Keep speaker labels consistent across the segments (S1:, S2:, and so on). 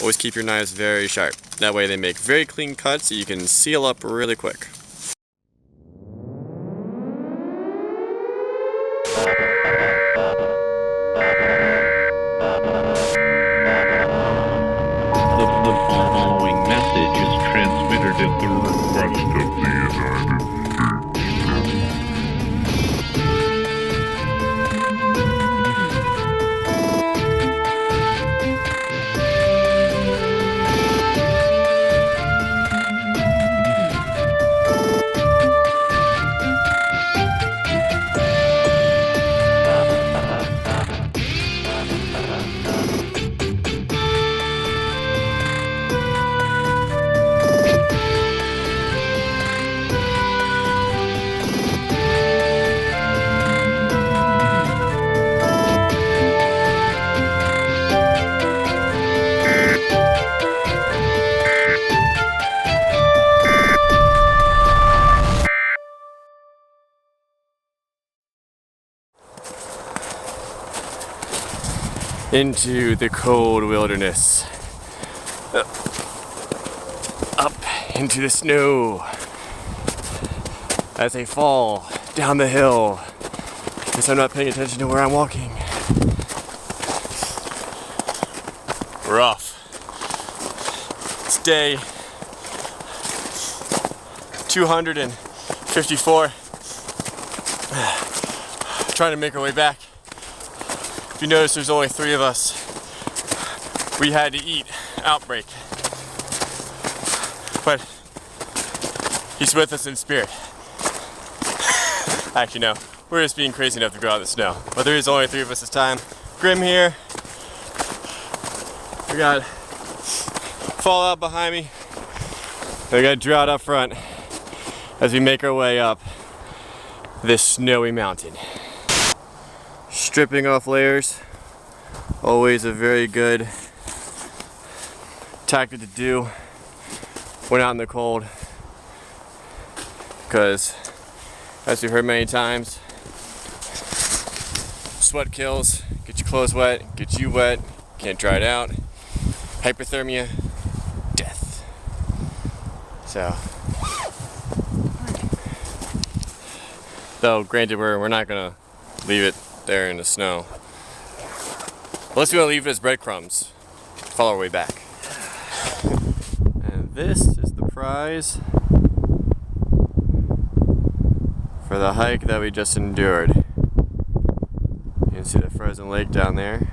S1: always keep your knives very sharp. That way they make very clean cuts so you can seal up really quick.
S2: The following message is transmitted at the request of the United States. Into the cold wilderness. Up into the snow. As I fall down the hill. Because I'm not paying attention to where I'm walking. Rough. It's day 254. Trying to make our way back. If you notice, there's only 3 of us. We had to eat Outbreak. But he's with us in spirit. Actually, no. We're just being crazy enough to go out in the snow. But there is only 3 of us this time. Grimm here. We got Fallout behind me. And we got Drought up front as we make our way up this snowy mountain. Stripping off layers, always a very good tactic to do when out in the cold, because as we've heard many times, sweat kills, get your clothes wet, get you wet, can't dry it out, hypothermia, death. So, though granted we're not gonna leave it there in the snow. Unless we want to leave it as breadcrumbs. Follow our way back. And this is the prize for the hike that we just endured. You can see the frozen lake down there.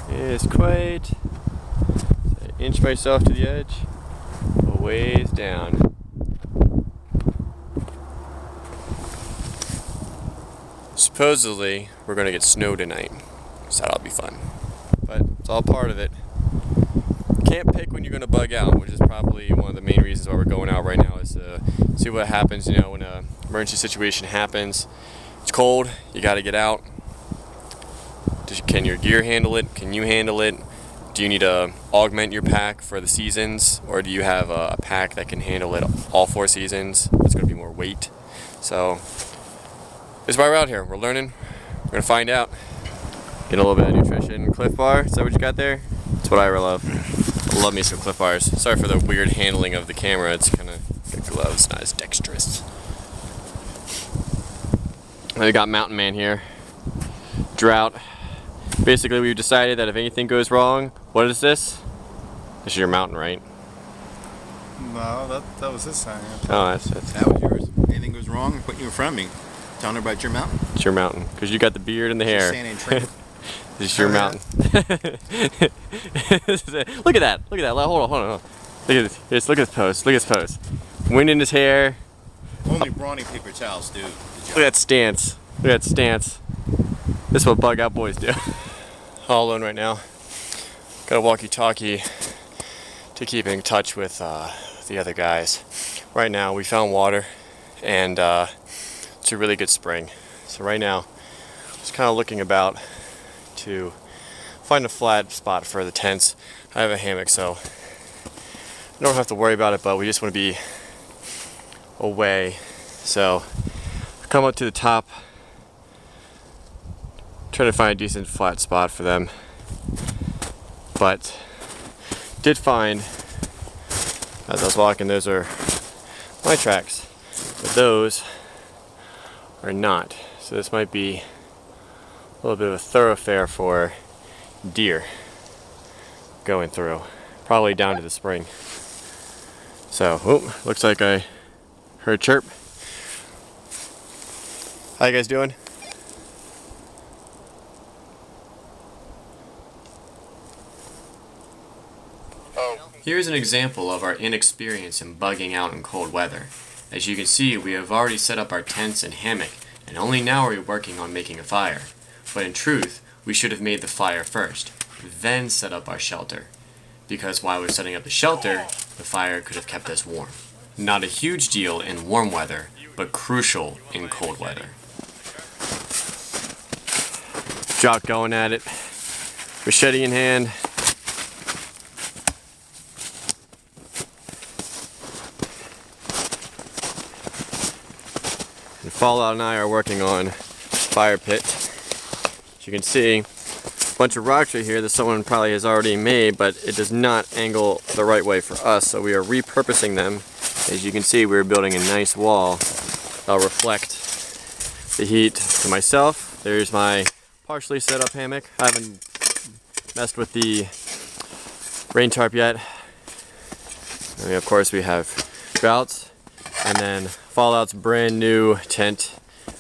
S2: It is quite. So I inch myself to the edge, a ways down. Supposedly, we're gonna get snow tonight, so that'll be fun. But it's all part of it. Can't pick when you're gonna bug out, which is probably one of the main reasons why we're going out right now, is to see what happens, you know, when an emergency situation happens. It's cold, you gotta get out. Can your gear handle it? Can you handle it? Do you need to augment your pack for the seasons? Or do you have a pack that can handle it all 4 seasons? It's gonna be more weight. So, this is why we're out here. We're learning. We're gonna find out. Get a little bit of nutrition. Cliff Bar, is that what you got there? That's what I love. I love me some Cliff Bars. Sorry for the weird handling of the camera. It's kind of got gloves, not as dexterous. Then we got Mountain Man here. Drought. Basically, we've decided that if anything goes wrong, what is this? This is your mountain, right?
S3: No, that was his sign.
S1: Oh, that's
S4: That was yours. Anything goes wrong, put you in front of me. Telling her about your mountain.
S1: It's your mountain, because you got the beard and the hair. This is your mountain. Look at that. Look at that. Hold on. Look at this. Look at this pose. Look at this pose. Wind in his hair.
S4: Only brawny paper towels, dude.
S1: Look at that stance. Look at that stance. This is what bug out boys do. All alone right now. Got a walkie-talkie to keep in touch with the other guys. Right now, we found water, and it's a really good spring. So right now, just kind of looking about to find a flat spot for the tents. I have a hammock, so I don't have to worry about it, but we just want to be away. So I come up to the top, trying to find a decent flat spot for them. but did find, as I was walking, those are my tracks, but those are not. So this might be a little bit of a thoroughfare for deer going through, probably down to the spring. So, looks like I heard a chirp. How you guys doing? Here's an example of our inexperience in bugging out in cold weather. As you can see, we have already set up our tents and hammock, and only now are we working on making a fire. But in truth, we should have made the fire first, then set up our shelter. Because while we were setting up the shelter, the fire could have kept us warm. Not a huge deal in warm weather, but crucial in cold weather. Drought going at it, machete in hand. And Fallout and I are working on fire pit. As you can see, a bunch of rocks right here that someone probably has already made, but it does not angle the right way for us, so we are repurposing them. As you can see, we're building a nice wall that'll reflect the heat to myself. There's my partially set up hammock. I haven't messed with the rain tarp yet. And of course we have Drought's, and then Fallout's brand new tent.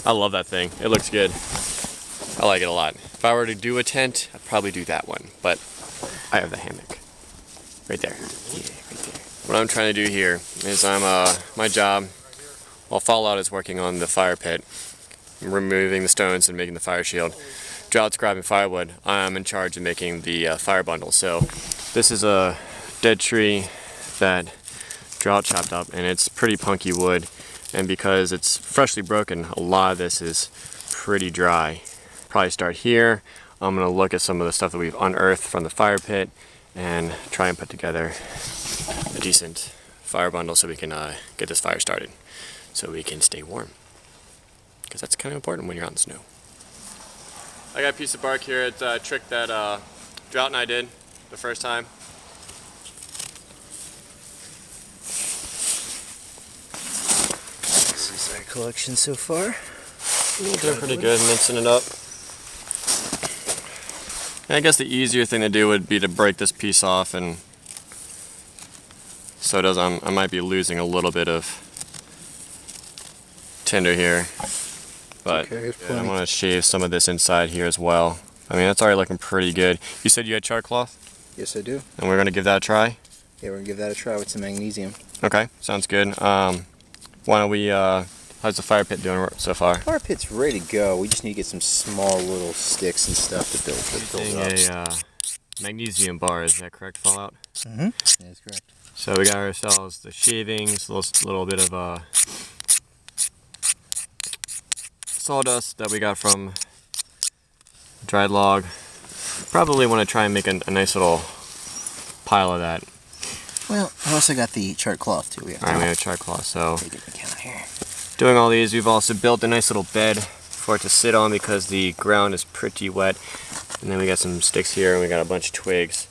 S1: I love that thing. It looks good. I like it a lot. If I were to do a tent, I'd probably do that one, but I have the hammock right there. Yeah, right there. What I'm trying to do here is my job, while Fallout is working on the fire pit, removing the stones and making the fire shield, Drought's grabbing firewood. I'm in charge of making the fire bundle. So this is a dead tree that Drought chopped up, and it's pretty punky wood, and because it's freshly broken, a lot of this is pretty dry. Probably start here. I'm gonna look at some of the stuff that we've unearthed from the fire pit and try and put together a decent fire bundle so we can get this fire started, so we can stay warm, because that's kind of important when you're out in the snow. I got a piece of bark here. It's a trick that Drought and I did the first time.
S5: This is our collection so far.
S1: We're doing pretty good, mincing it up. I guess the easier thing to do would be to break this piece off, and so it does. I might be losing a little bit of tinder here, but
S5: Okay,
S1: I want to shave some of this inside here as well. I mean, that's already looking pretty good. You said you had char cloth,
S5: Yes, I do.
S1: and we're gonna give that a try.
S5: Yeah, we're gonna give that a try with some magnesium.
S1: Okay, sounds good. Why don't we? How's the fire pit doing so far?
S5: Fire pit's ready to go. We just need to get some small little sticks and stuff to build up.
S1: A magnesium bar, is that correct, Fallout?
S5: Mm-hmm. That's correct.
S1: So we got ourselves the shavings, a little bit of sawdust that we got from dried log. Probably want to try and make a nice little pile of that.
S5: Well, I also got the chart cloth too.
S1: Alright, we have char cloth. So
S5: Let me get the counter here.
S1: doing all these, we've also built a nice little bed for it to sit on because the ground is pretty wet. And then we got some sticks here, and we got a bunch of twigs.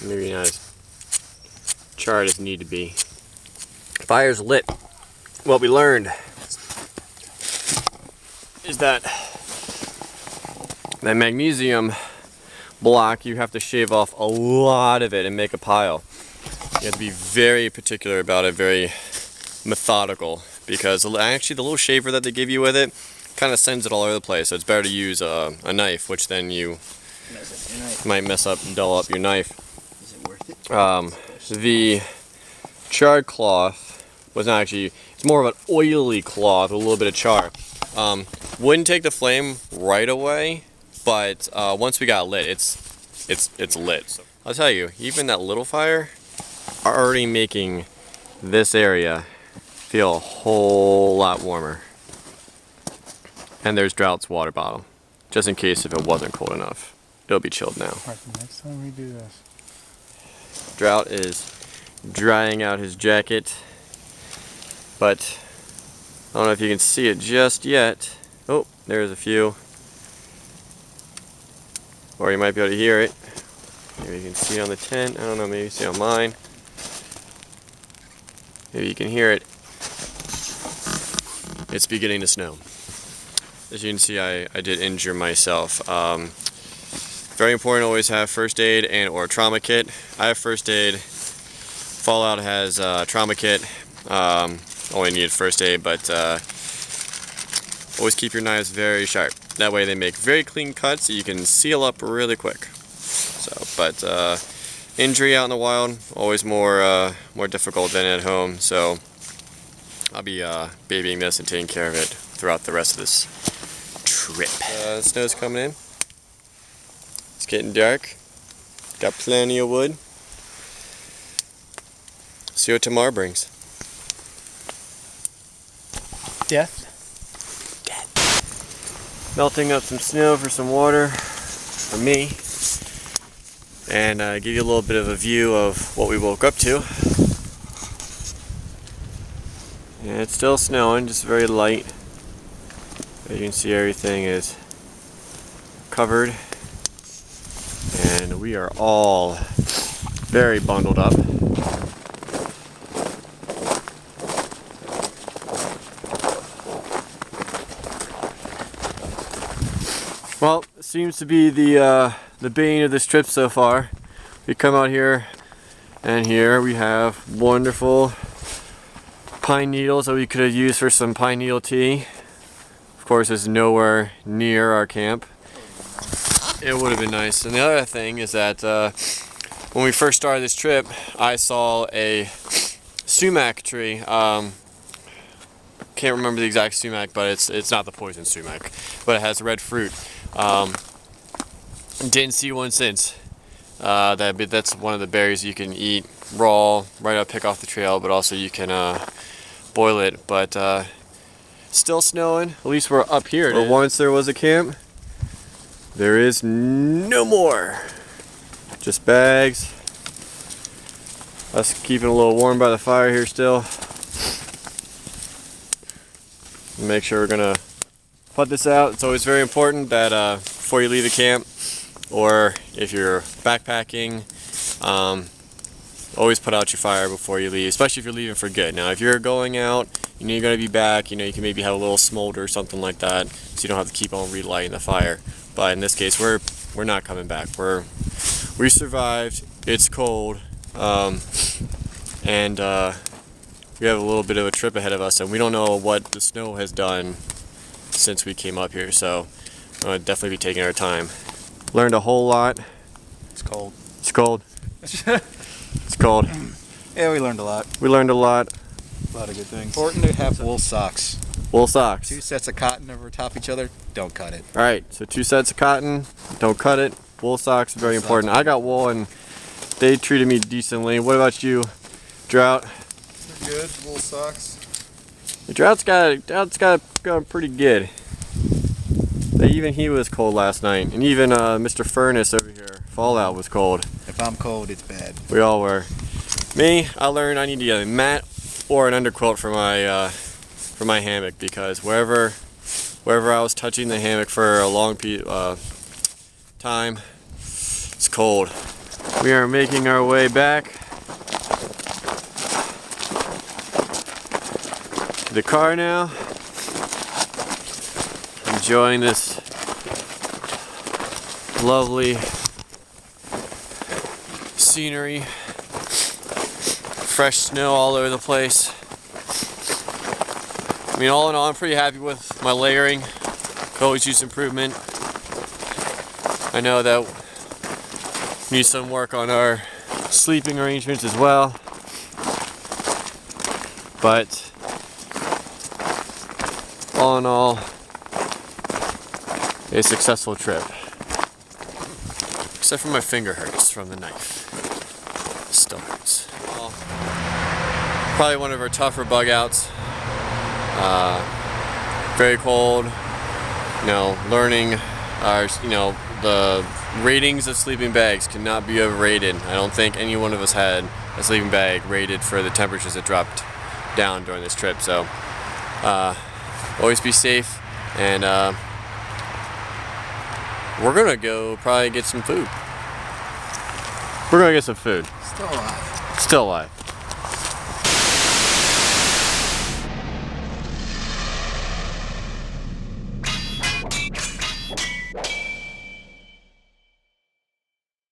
S1: Maybe not as charred as need to be. Fire's lit. What we learned is that magnesium block, you have to shave off a lot of it and make a pile. You have to be very particular about it, very methodical, because actually the little shaver that they give you with it kind of sends it all over the place. So it's better to use a knife, which then you might mess up and dull up your knife.
S5: Is it worth it?
S1: The charred cloth was not actually, it's more of an oily cloth with a little bit of char. Wouldn't take the flame right away, but once we got lit, it's lit. So I'll tell you, even that little fire are already making this area feel a whole lot warmer. And there's Drought's water bottle, just in case if it wasn't cold enough. It'll be chilled now.
S3: Alright, the next time we do this.
S1: Drought is drying out his jacket, but I don't know if you can see it just yet. Oh,
S2: There's a few. Or you might be able to hear it. Maybe you can see it on the tent. I don't know, maybe you see it on mine. Maybe you can hear it. It's beginning to snow. As you can see, I did injure myself. Very important to always have first aid and or trauma kit. I have first aid. Fallout has trauma kit. Only needed first aid, but always keep your knives very sharp. That way they make very clean cuts so you can seal up really quick. So, but injury out in the wild, always more difficult than at home. So I'll be babying this and taking care of it throughout the rest of this trip. The snow's coming in. It's getting dark. Got plenty of wood. See what tomorrow brings.
S5: Death.
S2: Melting up some snow for some water for me, and give you a little bit of a view of what we woke up to. And it's still snowing, just very light. As you can see, everything is covered, and we are all very bundled up. Well, it seems to be the bane of this trip so far. We come out here, and here we have wonderful pine needles that we could have used for some pine needle tea. Of course, it's nowhere near our camp. It would have been nice. And the other thing is that when we first started this trip, I saw a sumac tree. Can't remember the exact sumac, but it's not the poison sumac, but it has red fruit. Didn't see one since. That's one of the berries you can eat raw, right up, pick off the trail, but also you can boil it. But still snowing. At least we're up here. Where once there was a camp, there is no more. Just bags. Us keeping a little warm by the fire here still. Make sure we're gonna put this out. It's always very important that before you leave the camp, or if you're backpacking, always put out your fire before you leave, especially if you're leaving for good. Now, if you're going out, you know you're gonna be back, you know you can maybe have a little smolder or something like that, so you don't have to keep on relighting the fire. But in this case, we're not coming back. We survived. It's cold, and we have a little bit of a trip ahead of us, and we don't know what the snow has done since we came up here, so we'll definitely be taking our time. Learned a whole lot.
S5: It's cold.
S2: It's cold. It's cold.
S5: Yeah, we learned a lot.
S2: We learned a lot.
S5: A lot of good things. Important to have wool socks.
S2: Wool socks.
S5: 2 sets of cotton over top each other. Don't cut it.
S2: Alright, so 2 sets of cotton. Don't cut it. Wool socks is very important. I got wool and they treated me decently. What about you, Drought?
S4: Good, wool socks.
S2: The Drought's got going pretty good. Even he was cold last night, and even Mr. Furnace over here, Fallout, was cold.
S5: If I'm cold, it's bad.
S2: We all were. Me, I learned I need to get a mat or an underquilt for my hammock, because wherever I was touching the hammock for a long time, it's cold. We are making our way back to the car now. Enjoying this lovely scenery. Fresh snow all over the place. I mean, all in all, I'm pretty happy with my layering. Could always use improvement. I know that we need some work on our sleeping arrangements as well. But all in all, a successful trip. Except for my finger hurts from the knife. It still hurts. Well, probably one of our tougher bug outs. Very cold. You know, learning our, the ratings of sleeping bags cannot be overrated. I don't think any one of us had a sleeping bag rated for the temperatures that dropped down during this trip. So always be safe, and We're gonna go probably get some food.
S1: We're gonna get some food.
S3: Still alive.
S1: Still alive.